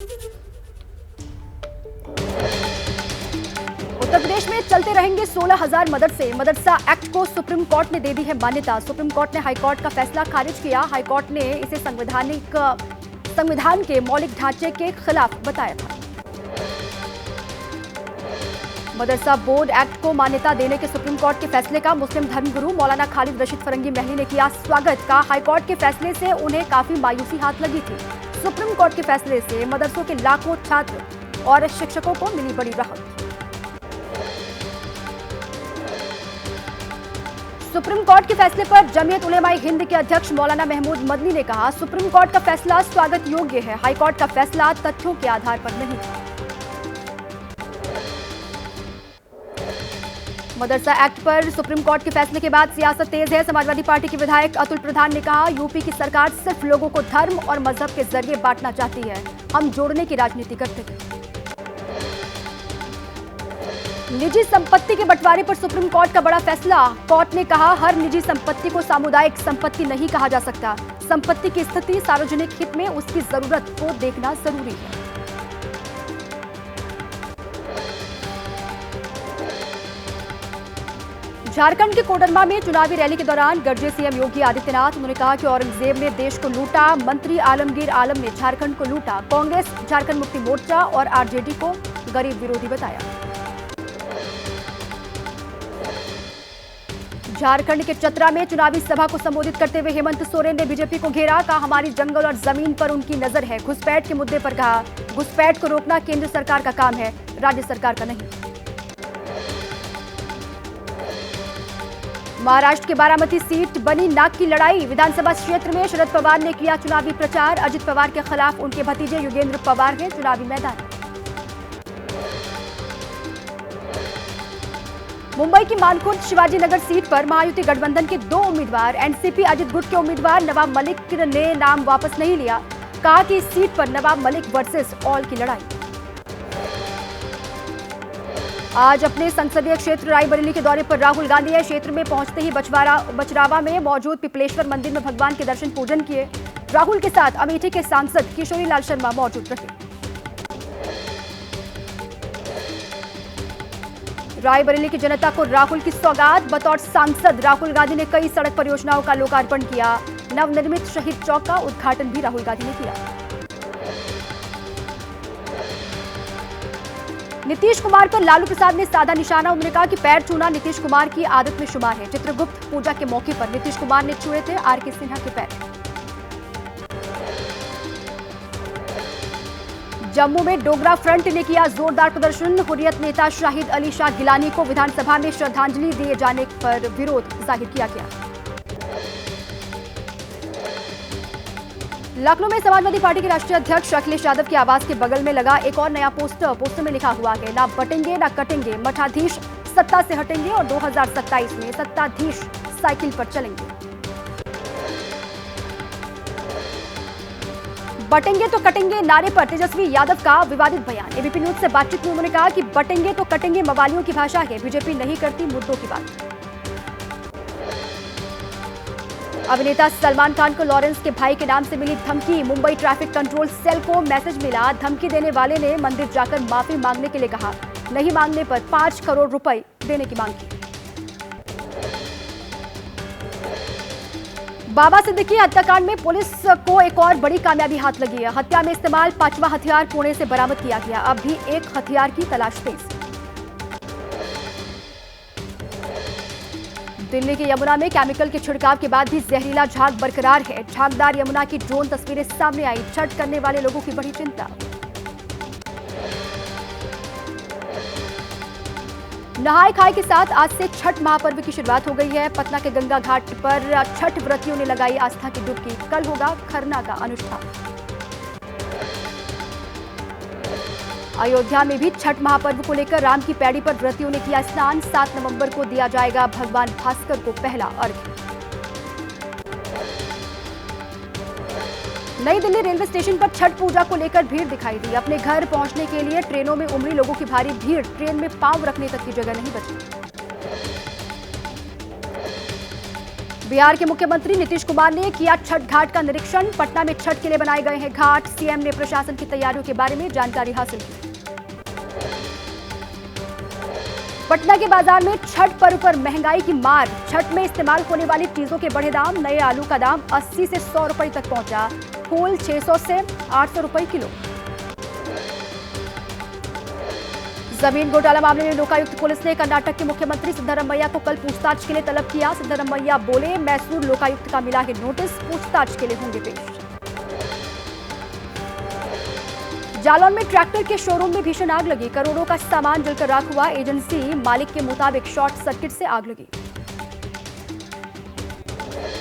उत्तर प्रदेश में चलते रहेंगे 16,000 मदरसे। मदरसा एक्ट को सुप्रीम कोर्ट ने दे दी है मान्यता। सुप्रीम कोर्ट ने हाईकोर्ट का फैसला खारिज किया। हाईकोर्ट ने इसे संविधान के मौलिक ढांचे के खिलाफ बताया था। मदरसा बोर्ड एक्ट को मान्यता देने के सुप्रीम कोर्ट के फैसले का मुस्लिम धर्मगुरु मौलाना खालिद रशीद फरंगी महली ने किया स्वागत। का हाईकोर्ट के फैसले से उन्हें काफी मायूसी हाथ लगी थी। सुप्रीम कोर्ट के फैसले से मदरसों के लाखों छात्र और शिक्षकों को मिली बड़ी राहत। सुप्रीम कोर्ट के फैसले पर जमीयत उलेमा हिंद के अध्यक्ष मौलाना महमूद मदनी ने कहा, सुप्रीम कोर्ट का फैसला स्वागत योग्य है। हाईकोर्ट का फैसला तथ्यों के आधार पर नहीं था। मदरसा एक्ट पर सुप्रीम कोर्ट के फैसले के बाद सियासत तेज है। समाजवादी पार्टी के विधायक अतुल प्रधान ने कहा, यूपी की सरकार सिर्फ लोगों को धर्म और मजहब के जरिए बांटना चाहती है। हम जोड़ने की राजनीति करते हैं। निजी संपत्ति के बंटवारे पर सुप्रीम कोर्ट का बड़ा फैसला। कोर्ट ने कहा, हर निजी संपत्ति को सामुदायिक संपत्ति नहीं कहा जा सकता। संपत्ति की स्थिति सार्वजनिक हित में उसकी जरूरत को देखना जरूरी है। झारखंड के कोडरमा में चुनावी रैली के दौरान गरजे सीएम योगी आदित्यनाथ। उन्होंने कहा कि औरंगजेब ने देश को लूटा, मंत्री आलमगीर आलम ने झारखंड को लूटा। कांग्रेस, झारखंड मुक्ति मोर्चा और आरजेडी को गरीब विरोधी बताया। झारखंड के चतरा में चुनावी सभा को संबोधित करते हुए हेमंत सोरेन ने बीजेपी को घेरा। कहा, हमारी जंगल और जमीन पर उनकी नजर है। घुसपैठ के मुद्दे पर कहा, घुसपैठ को रोकना केंद्र सरकार का काम है, राज्य सरकार का नहीं। महाराष्ट्र के बारामती सीट बनी नाक की लड़ाई। विधानसभा क्षेत्र में शरद पवार ने किया चुनावी प्रचार। अजित पवार के खिलाफ उनके भतीजे योगेंद्र पवार हैं चुनावी मैदान। मुंबई की मानखुर्द शिवाजी नगर सीट पर महायुति गठबंधन के 2 उम्मीदवार एनसीपी अजित गुट के उम्मीदवार नवाब मलिक ने नाम वापस नहीं लिया। कहा कि इस सीट पर नवाब मलिक वर्सेस ऑल की लड़ाई। आज अपने संसदीय क्षेत्र रायबरेली के दौरे पर राहुल गांधी है। क्षेत्र में पहुंचते ही बचरावा में मौजूद पिपलेश्वर मंदिर में भगवान के दर्शन पूजन किए। राहुल के साथ अमेठी के सांसद किशोरी लाल शर्मा मौजूद रहे। रायबरेली की जनता को राहुल की सौगात। बतौर सांसद राहुल गांधी ने कई सड़क परियोजनाओं का लोकार्पण किया। नवनिर्मित शहीद चौक का उद्घाटन भी राहुल गांधी ने किया। नीतीश कुमार पर लालू प्रसाद ने साधा निशाना। उन्होंने कहा कि पैर छूना नीतीश कुमार की आदत में शुमार है। चित्रगुप्त पूजा के मौके पर नीतीश कुमार ने छुए थे आरके सिन्हा के पैर। जम्मू में डोगरा फ्रंट ने किया जोरदार प्रदर्शन। हुर्रियत नेता शाहिद अली शाह गिलानी को विधानसभा में श्रद्धांजलि दिए जाने पर विरोध जाहिर किया गया। लखनऊ में समाजवादी पार्टी के राष्ट्रीय अध्यक्ष अखिलेश यादव के आवास के बगल में लगा एक और नया पोस्टर में लिखा हुआ है, ना बटेंगे ना कटेंगे, मठाधीश सत्ता से हटेंगे और 2027 में सत्ताधीश साइकिल पर चलेंगे। बटेंगे तो कटेंगे नारे पर तेजस्वी यादव का विवादित बयान। एबीपी न्यूज से बातचीत में उन्होंने कहा कि बटेंगे तो कटेंगे मवालियों की भाषा है, बीजेपी नहीं करती मुद्दों की बात। अभिनेता सलमान खान को लॉरेंस के भाई के नाम से मिली धमकी। मुंबई ट्रैफिक कंट्रोल सेल को मैसेज मिला। धमकी देने वाले ने मंदिर जाकर माफी मांगने के लिए कहा। नहीं मांगने पर 5 करोड़ रुपए देने की मांग की। बाबा सिद्दीकी हत्याकांड में पुलिस को एक और बड़ी कामयाबी हाथ लगी है। हत्या में इस्तेमाल 5वां हथियार पुणे से बरामद किया गया। अब भी एक हथियार की तलाश तेज। दिल्ली के यमुना में केमिकल के छिड़काव के बाद भी जहरीला झाग बरकरार है। झागदार यमुना की ड्रोन तस्वीरें सामने आई। छठ करने वाले लोगों की बड़ी चिंता। नहाय खाए के साथ आज से छठ महापर्व की शुरुआत हो गई है। पटना के गंगा घाट पर छठ व्रतियों ने लगाई आस्था की डुबकी। कल होगा खरना का अनुष्ठान। अयोध्या में भी छठ महापर्व को लेकर राम की पैड़ी पर व्रतियों ने किया स्नान। 7 नवंबर को दिया जाएगा भगवान भास्कर को पहला अर्घ्य। नई दिल्ली रेलवे स्टेशन पर छठ पूजा को लेकर भीड़ दिखाई दी। अपने घर पहुंचने के लिए ट्रेनों में उमड़ी लोगों की भारी भीड़। ट्रेन में पांव रखने तक की जगह नहीं बची। बिहार के मुख्यमंत्री नीतीश कुमार ने किया छठ घाट का निरीक्षण। पटना में छठ के लिए बनाए गए हैं घाट। सीएम ने प्रशासन की तैयारियों के बारे में जानकारी हासिल की। पटना के बाजार में छठ पर्व पर महंगाई की मार। छठ में इस्तेमाल होने वाली चीजों के बढ़े दाम। नए आलू का दाम 80 से 100 रुपए तक पहुंचा। फूल 600 से 800 रुपए किलो। जमीन घोटाला मामले में लोकायुक्त पुलिस ने कर्नाटक के मुख्यमंत्री सिद्धरमैया को कल पूछताछ के लिए तलब किया। सिद्धरमैया बोले, मैसूर लोकायुक्त का मिला है नोटिस, पूछताछ के लिए होंगे पेश। जालौन में ट्रैक्टर के शोरूम में भीषण आग लगी। करोड़ों का सामान जलकर राख हुआ। एजेंसी मालिक के मुताबिक शॉर्ट सर्किट से आग लगी।